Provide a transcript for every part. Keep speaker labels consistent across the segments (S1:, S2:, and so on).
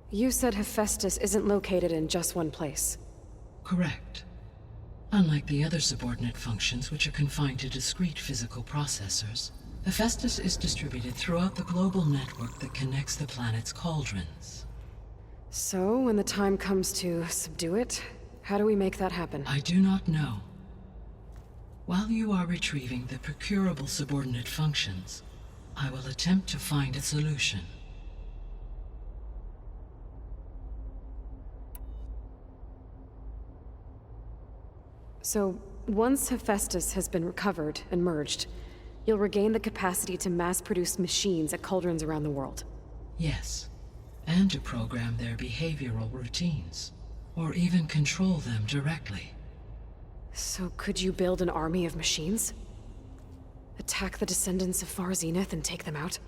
S1: You said Hephaestus isn't located in just one place.
S2: Correct. Unlike the other subordinate functions, which are confined to discrete physical processors, Hephaestus is distributed throughout the global network that connects the planet's cauldrons.
S1: So, when the time comes to subdue it, how do we make that happen?
S2: I do not know. While you are retrieving the procurable subordinate functions, I will attempt to find a solution.
S1: So, once Hephaestus has been recovered and merged, you'll regain the capacity to mass-produce machines at cauldrons around the world.
S2: Yes, and to program their behavioral routines, or even control them directly.
S1: So could you build an army of machines? Attack the descendants of Far Zenith and take them out?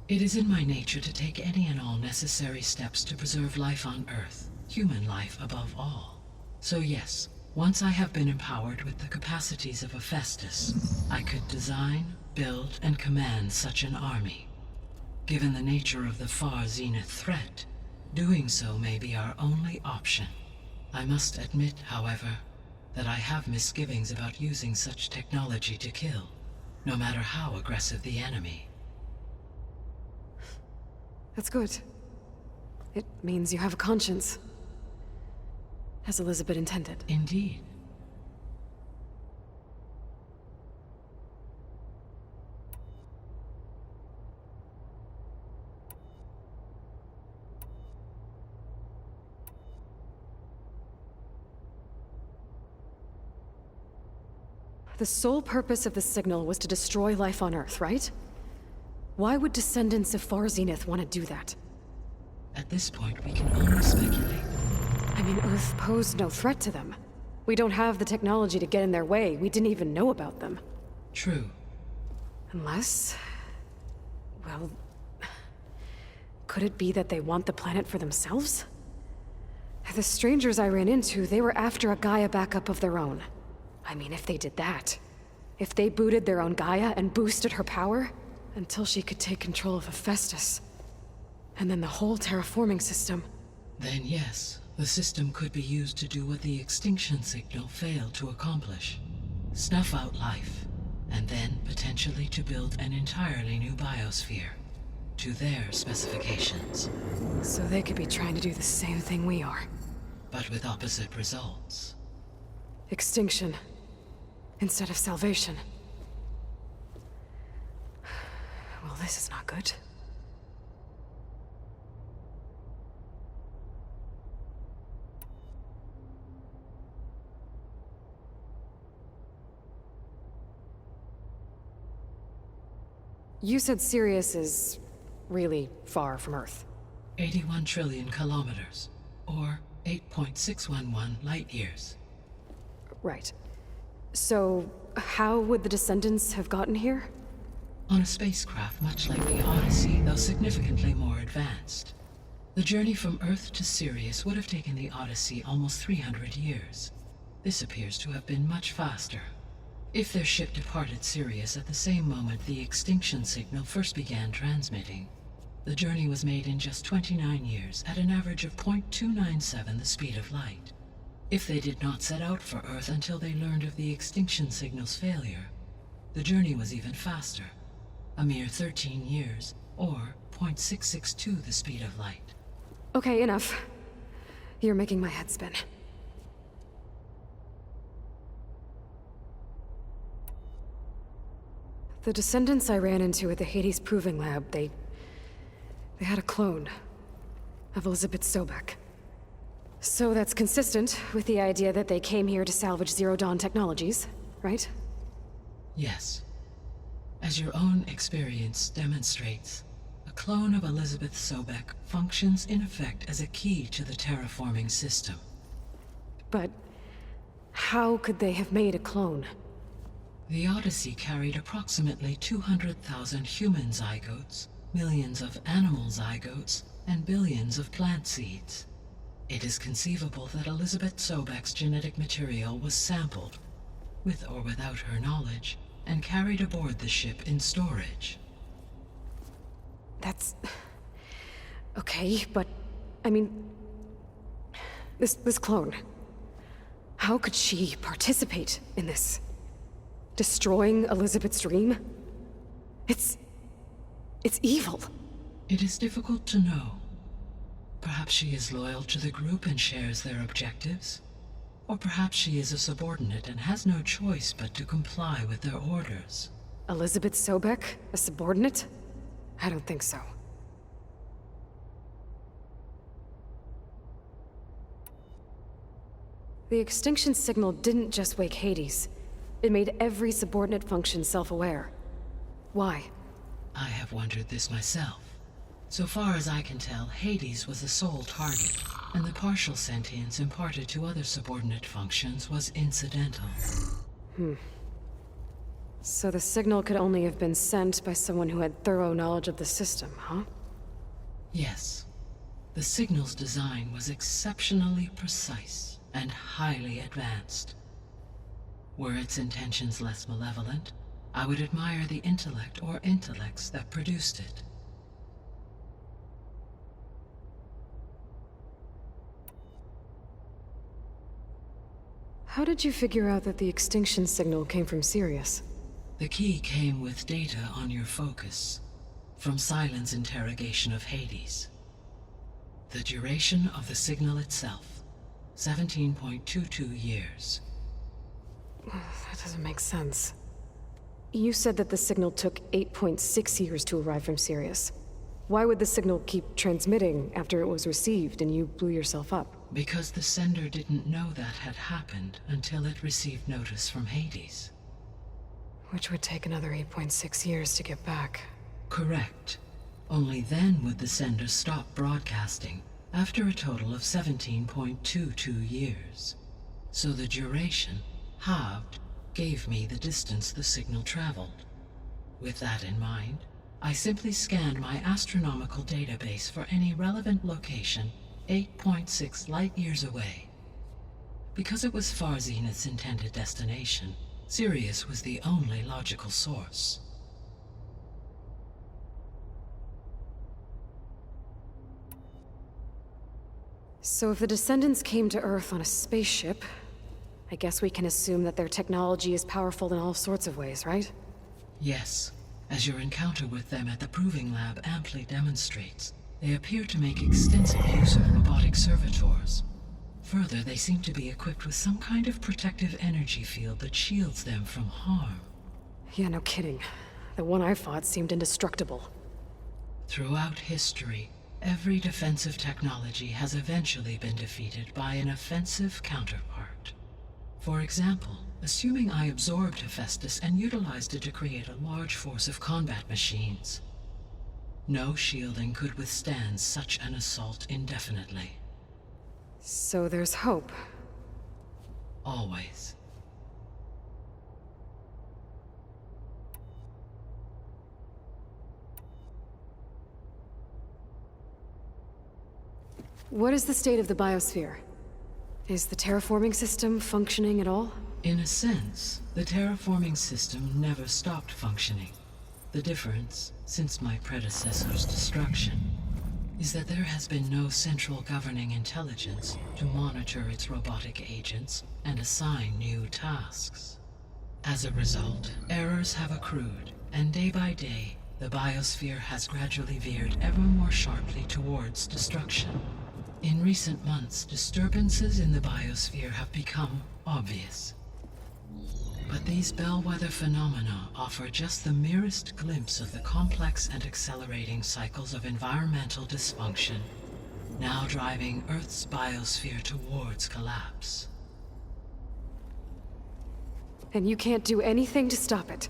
S2: It is in my nature to take any and all necessary steps to preserve life on Earth, human life above all. So yes, once I have been empowered with the capacities of Hephaestus, I could design, build, and command such an army. Given the nature of the Far Zenith threat, doing so may be our only option. I must admit, however, that I have misgivings about using such technology to kill, no matter how aggressive the enemy.
S1: That's good. It means you have a conscience. As Elizabeth intended.
S2: Indeed.
S1: The sole purpose of the signal was to destroy life on Earth, right? Why would descendants of Far Zenith want to do that?
S2: At this point, we can only speculate.
S1: I mean, Earth posed no threat to them. We don't have the technology to get in their way. We didn't even know about them.
S2: True.
S1: Unless... well... could it be that they want the planet for themselves? The strangers I ran into, they were after a Gaia backup of their own. I mean, if they did that... if they booted their own Gaia and boosted her power... until she could take control of Hephaestus. And then the whole terraforming system.
S2: Then yes, the system could be used to do what the extinction signal failed to accomplish. Snuff out life, and then potentially to build an entirely new biosphere. To their specifications.
S1: So they could be trying to do the same thing we are.
S2: But with opposite results.
S1: Extinction. Instead of salvation. Well, this is not good. You said Sirius is really far from Earth.
S2: 81 trillion kilometers, or 8.611 light years.
S1: Right. So, how would the descendants have gotten here?
S2: On a spacecraft much like the Odyssey, though significantly more advanced. The journey from Earth to Sirius would have taken the Odyssey almost 300 years. This appears to have been much faster. If their ship departed Sirius at the same moment the extinction signal first began transmitting, the journey was made in just 29 years at an average of 0.297 the speed of light. If they did not set out for Earth until they learned of the extinction signal's failure, the journey was even faster. A mere 13 years, or 0.662 the speed of light.
S1: Okay, enough. You're making my head spin. The descendants I ran into at the Hades Proving Lab, they had a clone of Elizabeth Sobek. So that's consistent with the idea that they came here to salvage Zero Dawn technologies, right?
S2: Yes. As your own experience demonstrates, a clone of Elizabeth Sobek functions in effect as a key to the terraforming system.
S1: But how could they have made a clone?
S2: The Odyssey carried approximately 200,000 human zygotes, millions of animal zygotes, and billions of plant seeds. It is conceivable that Elizabeth Sobek's genetic material was sampled, with or without her knowledge, and carried aboard the ship in storage.
S1: That's... okay, but... I mean... This clone... How could she participate in this? Destroying Elizabeth's dream? It's evil.
S2: It is difficult to know. Perhaps she is loyal to the group and shares their objectives. Or perhaps she is a subordinate and has no choice but to comply with their orders.
S1: Elizabeth Sobek, a subordinate? I don't think so. The extinction signal didn't just wake Hades. It made every subordinate function self-aware. Why?
S2: I have wondered this myself. So far as I can tell, Hades was the sole target, and the partial sentience imparted to other subordinate functions was incidental.
S1: So the signal could only have been sent by someone who had thorough knowledge of the system, huh?
S2: Yes. The signal's design was exceptionally precise and highly advanced. Were its intentions less malevolent, I would admire the intellect or intellects that produced it.
S1: How did you figure out that the extinction signal came from Sirius?
S2: The key came with data on your focus, from Silent's interrogation of Hades. The duration of the signal itself, 17.22 years.
S1: That doesn't make sense. You said that the signal took 8.6 years to arrive from Sirius. Why would the signal keep transmitting after it was received and you blew yourself up?
S2: Because the sender didn't know that had happened until it received notice from Hades.
S1: Which would take another 8.6 years to get back.
S2: Correct. Only then would the sender stop broadcasting, after a total of 17.22 years. So the duration, halved, gave me the distance the signal traveled. With that in mind, I simply scanned my astronomical database for any relevant location 8.6 light-years away. Because it was far Zenith's intended destination, Sirius was the only logical source.
S1: So if the descendants came to Earth on a spaceship, I guess we can assume that their technology is powerful in all sorts of ways, right?
S2: Yes, as your encounter with them at the Proving Lab amply demonstrates, they appear to make extensive use of robotic servitors. Further, they seem to be equipped with some kind of protective energy field that shields them from harm.
S1: Yeah, no kidding. The one I fought seemed indestructible.
S2: Throughout history, every defensive technology has eventually been defeated by an offensive counterpart. For example, assuming I absorbed Hephaestus and utilized it to create a large force of combat machines. No shielding could withstand such an assault indefinitely.
S1: So there's hope.
S2: Always.
S1: What is the state of the biosphere? Is the terraforming system functioning at all?
S2: In a sense, the terraforming system never stopped functioning. The difference, since my predecessor's destruction, is that there has been no central governing intelligence to monitor its robotic agents and assign new tasks. As a result, errors have accrued, and day by day, the biosphere has gradually veered ever more sharply towards destruction. In recent months, disturbances in the biosphere have become obvious. But these bellwether phenomena offer just the merest glimpse of the complex and accelerating cycles of environmental dysfunction, now driving Earth's biosphere towards collapse.
S1: And you can't do anything to stop it?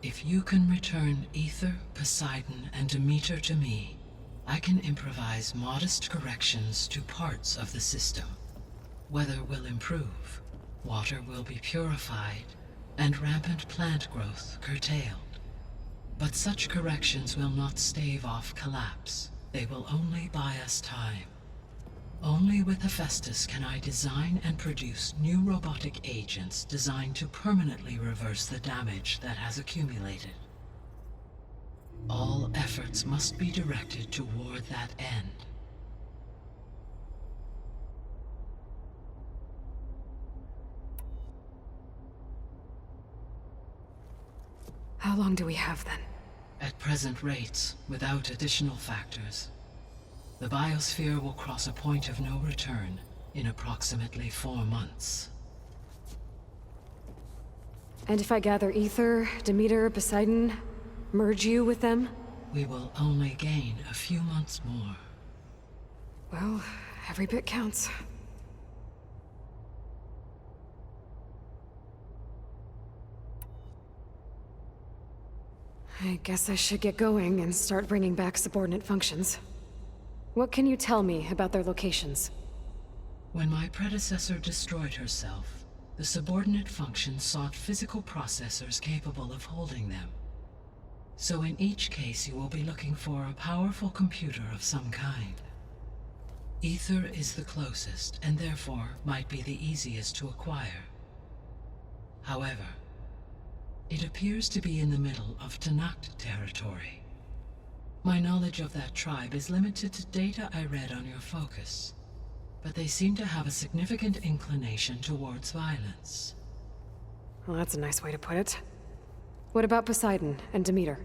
S2: If you can return Ether, Poseidon, and Demeter to me, I can improvise modest corrections to parts of the system. Weather will improve, water will be purified, and rampant plant growth curtailed. But such corrections will not stave off collapse. They will only buy us time. Only with Hephaestus can I design and produce new robotic agents designed to permanently reverse the damage that has accumulated. All efforts must be directed toward that end.
S1: How long do we have then?
S2: At present rates, without additional factors, the biosphere will cross a point of no return in approximately 4 months.
S1: And if I gather Ether, Demeter, Poseidon, merge you with them?
S2: We will only gain a few months more.
S1: Well, every bit counts. I guess I should get going and start bringing back subordinate functions. What can you tell me about their locations?
S2: When my predecessor destroyed herself, the subordinate functions sought physical processors capable of holding them. So in each case you will be looking for a powerful computer of some kind. Ether is the closest, and therefore might be the easiest to acquire. However, it appears to be in the middle of Tanakh territory. My knowledge of that tribe is limited to data I read on your focus, but they seem to have a significant inclination towards violence.
S1: Well, that's a nice way to put it. What about Poseidon and Demeter?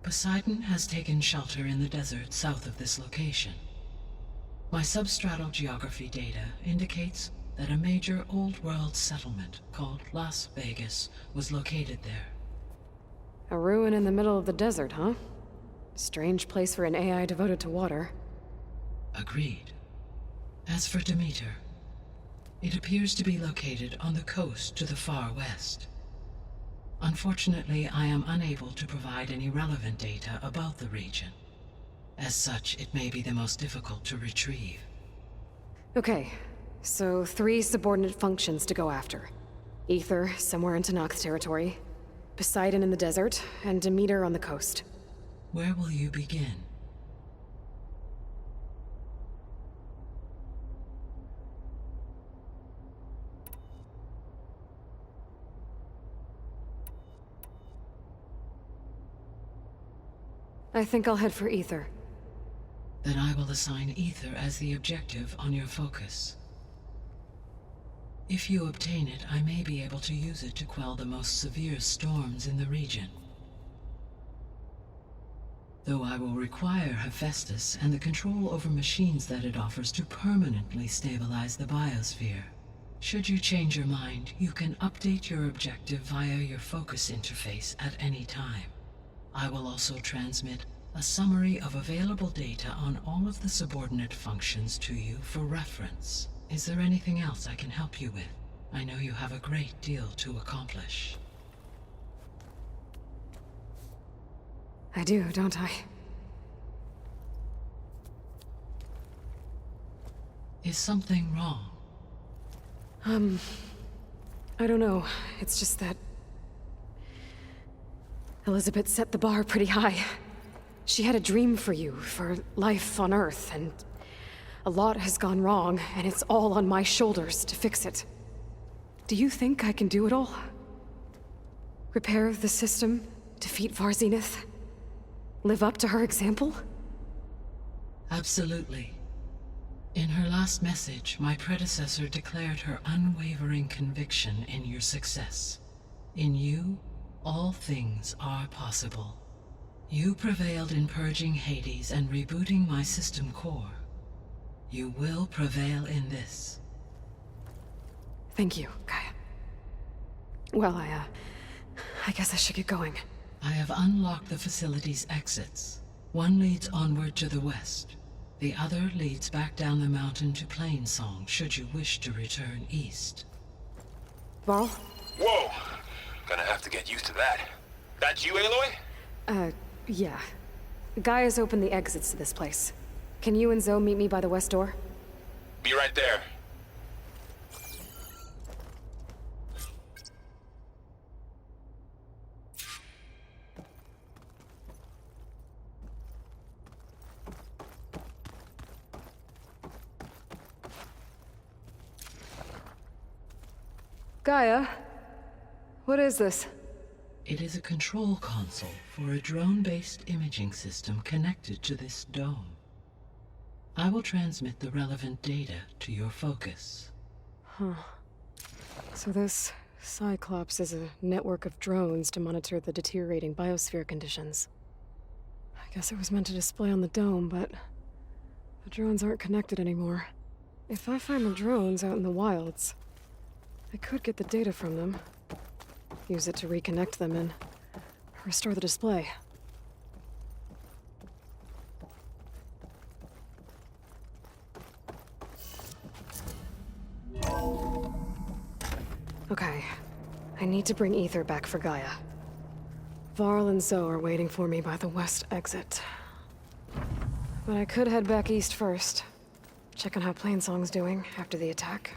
S2: Poseidon has taken shelter in the desert south of this location. My substratal geography data indicates that a major old-world settlement called Las Vegas was located there.
S1: A ruin in the middle of the desert, huh? Strange place for an AI devoted to water.
S2: Agreed. As for Demeter, it appears to be located on the coast to the far west. Unfortunately, I am unable to provide any relevant data about the region. As such, it may be the most difficult to retrieve.
S1: Okay, so 3 subordinate functions to go after. Ether, somewhere in Tanakh territory. Poseidon in the desert, and Demeter on the coast.
S2: Where will you begin?
S1: I think I'll head for Ether.
S2: Then I will assign Ether as the objective on your focus. If you obtain it, I may be able to use it to quell the most severe storms in the region. Though I will require Hephaestus and the control over machines that it offers to permanently stabilize the biosphere. Should you change your mind, you can update your objective via your focus interface at any time. I will also transmit a summary of available data on all of the subordinate functions to you for reference. Is there anything else I can help you with? I know you have a great deal to accomplish.
S1: I do, don't I?
S2: Is something wrong?
S1: I don't know. It's just that Elizabeth set the bar pretty high. She had a dream for you, for life on Earth, and a lot has gone wrong, and it's all on my shoulders to fix it. Do you think I can do it all? Repair the system, defeat Varzinith, live up to her example?
S2: Absolutely. In her last message, my predecessor declared her unwavering conviction in your success. In you, all things are possible. You prevailed in purging Hades and rebooting my system core. You will prevail in this.
S1: Thank you, Gaia. Well, I guess I should get going.
S2: I have unlocked the facility's exits. One leads onward to the west. The other leads back down the mountain to Plainsong, should you wish to return east.
S1: Varl?
S3: Whoa! Gonna have to get used to that. That's you, Aloy?
S1: Yeah. Gaia's opened the exits to this place. Can you and Zoe meet me by the west door?
S3: Be right there.
S1: Gaia? What is this?
S2: It is a control console for a drone-based imaging system connected to this dome. I will transmit the relevant data to your focus.
S1: Huh. So this Cyclops is a network of drones to monitor the deteriorating biosphere conditions. I guess it was meant to display on the dome, but the drones aren't connected anymore. If I find the drones out in the wilds, I could get the data from them, use it to reconnect them and restore the display. Okay, I need to bring Ether back for Gaia. Varl and Zoe are waiting for me by the west exit. But I could head back east first. Check on how Plainsong's doing after the attack.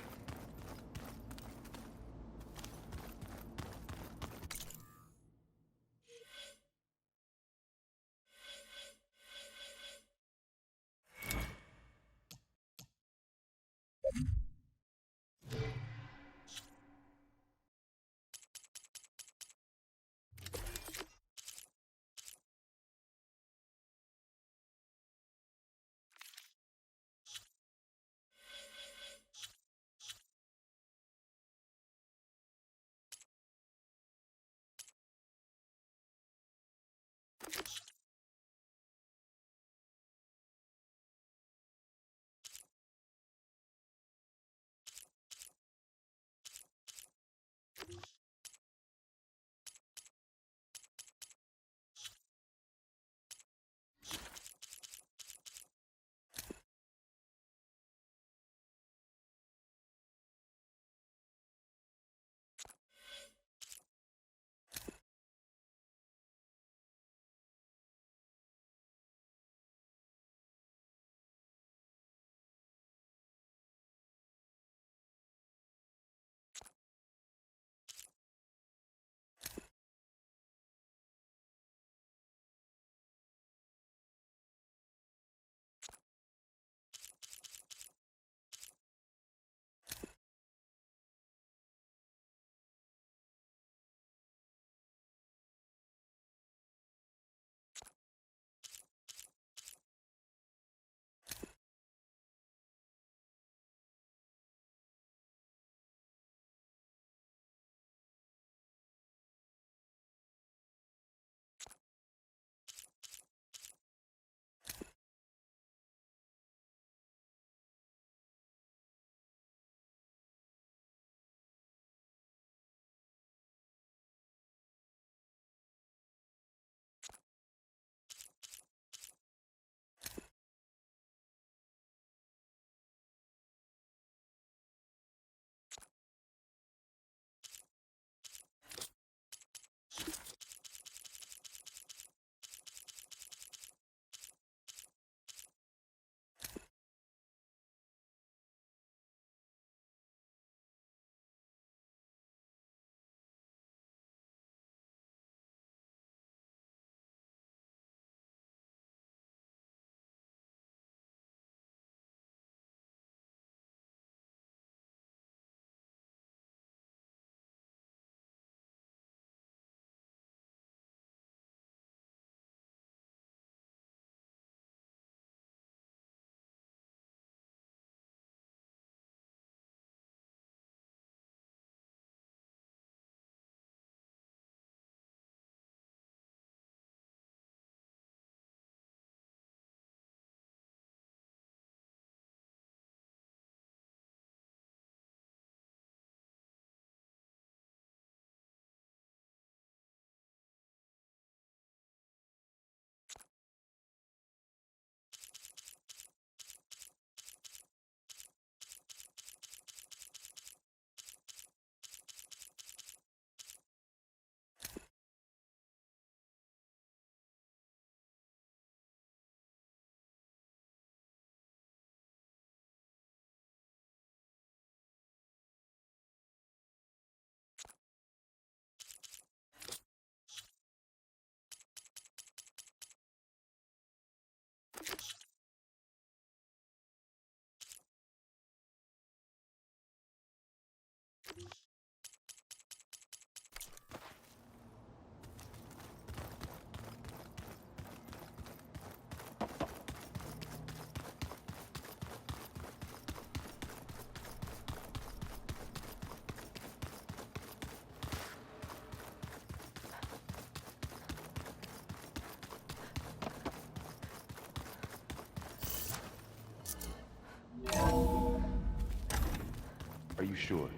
S4: Are you sure?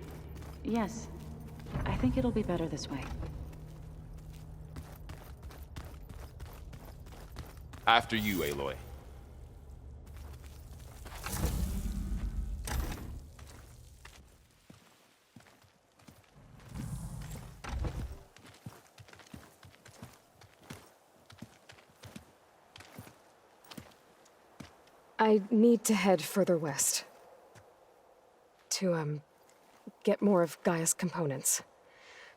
S5: Yes. I think it'll be better this way.
S4: After you, Aloy.
S1: I need to head further west. To, get more of Gaia's components.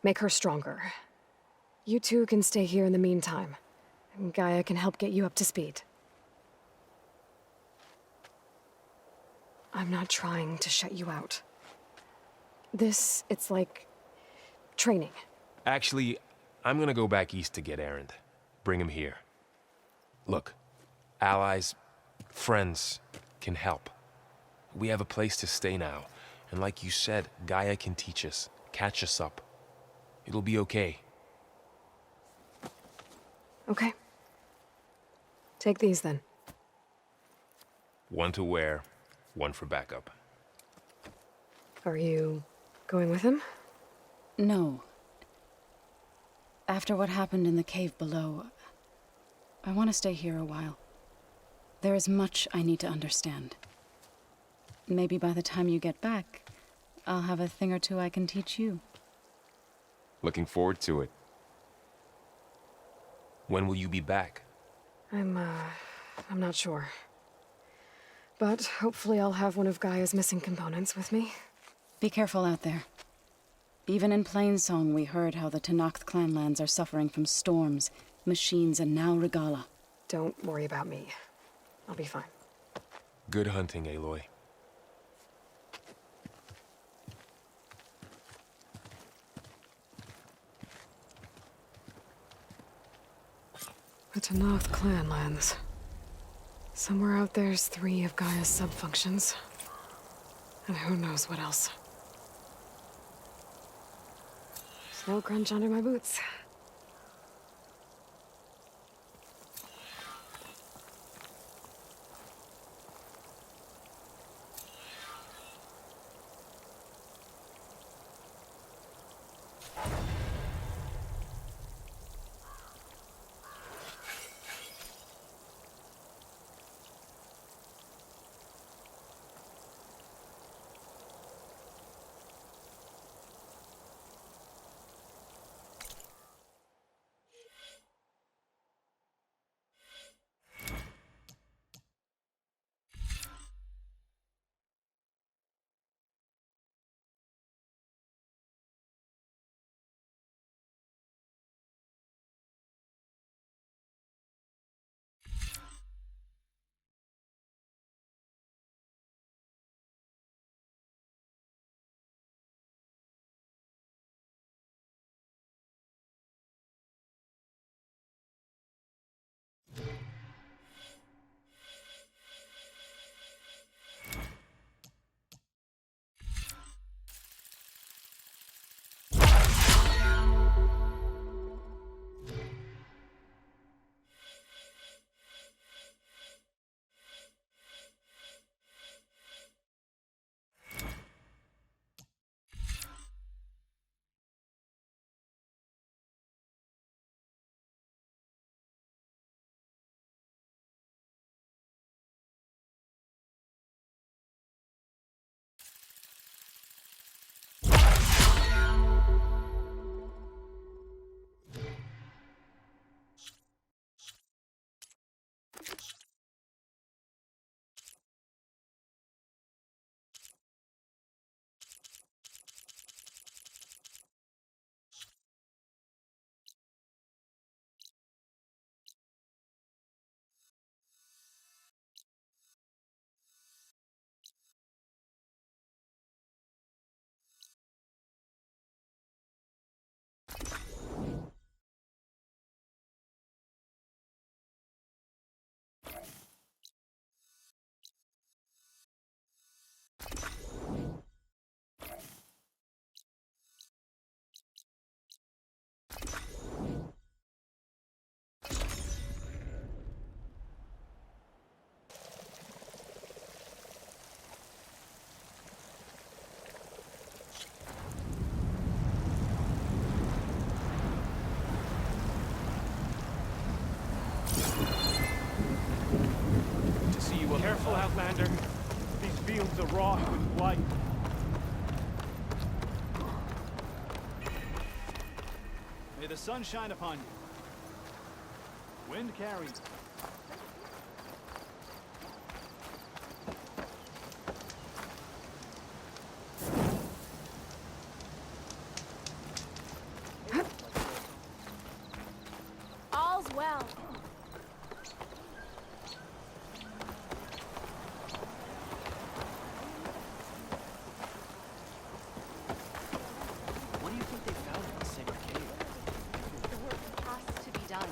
S1: Make her stronger. You two can stay here in the meantime. And Gaia can help get you up to speed. I'm not trying to shut you out. It's like... training.
S3: Actually, I'm gonna go back east to get Erend. Bring him here. Look, allies, friends can help. We have a place to stay now. And like you said, Gaia can teach us, catch us up. It'll be okay.
S1: Okay. Take these then.
S3: One to wear, one for backup.
S1: Are you going with him?
S5: No. After what happened in the cave below, I want to stay here a while. There is much I need to understand. Maybe by the time you get back, I'll have a thing or two I can teach you.
S4: Looking forward to it.
S3: When will you be back?
S1: I'm not sure. But hopefully I'll have one of Gaia's missing components with me.
S5: Be careful out there. Even in Plainsong, we heard how the Tenakth clanlands are suffering from storms, machines, and now Regala.
S1: Don't worry about me. I'll be fine.
S3: Good hunting, Aloy.
S1: The Tenakth clanlands. Somewhere out there's 3 of Gaia's subfunctions. And who knows what else. Snow crunch under my boots.
S6: the rock with light. May the sun shine upon you. Wind carries.
S7: All's well.
S8: What do you think they found in the sacred cave?
S7: The work has to be done.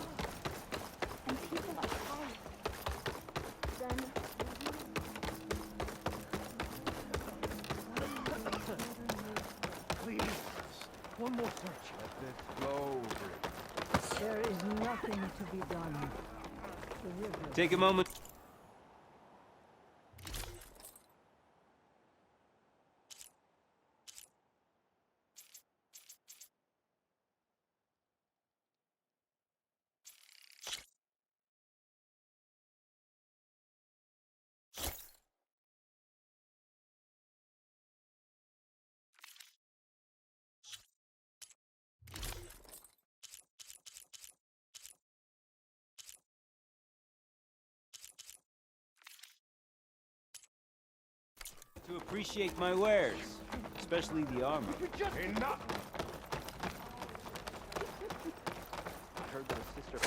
S7: And people are high. Then
S6: Please, one more search.
S4: Let this blow over it.
S9: There is nothing to be done. The river.
S8: Take a moment. To appreciate my wares, especially the armor.
S6: Enough!
S8: I heard that a sister.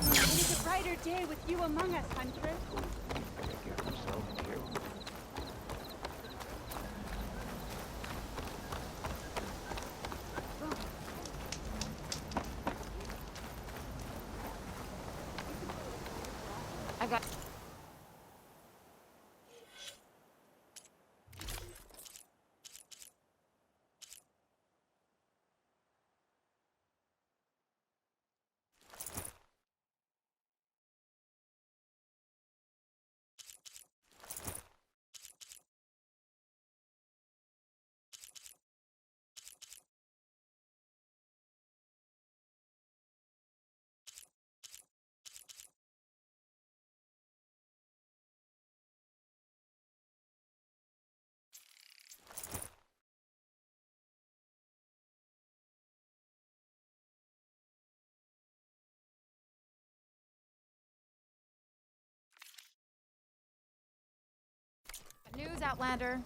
S7: it is a brighter day with you among us, Huntress. I got. News, Outlander.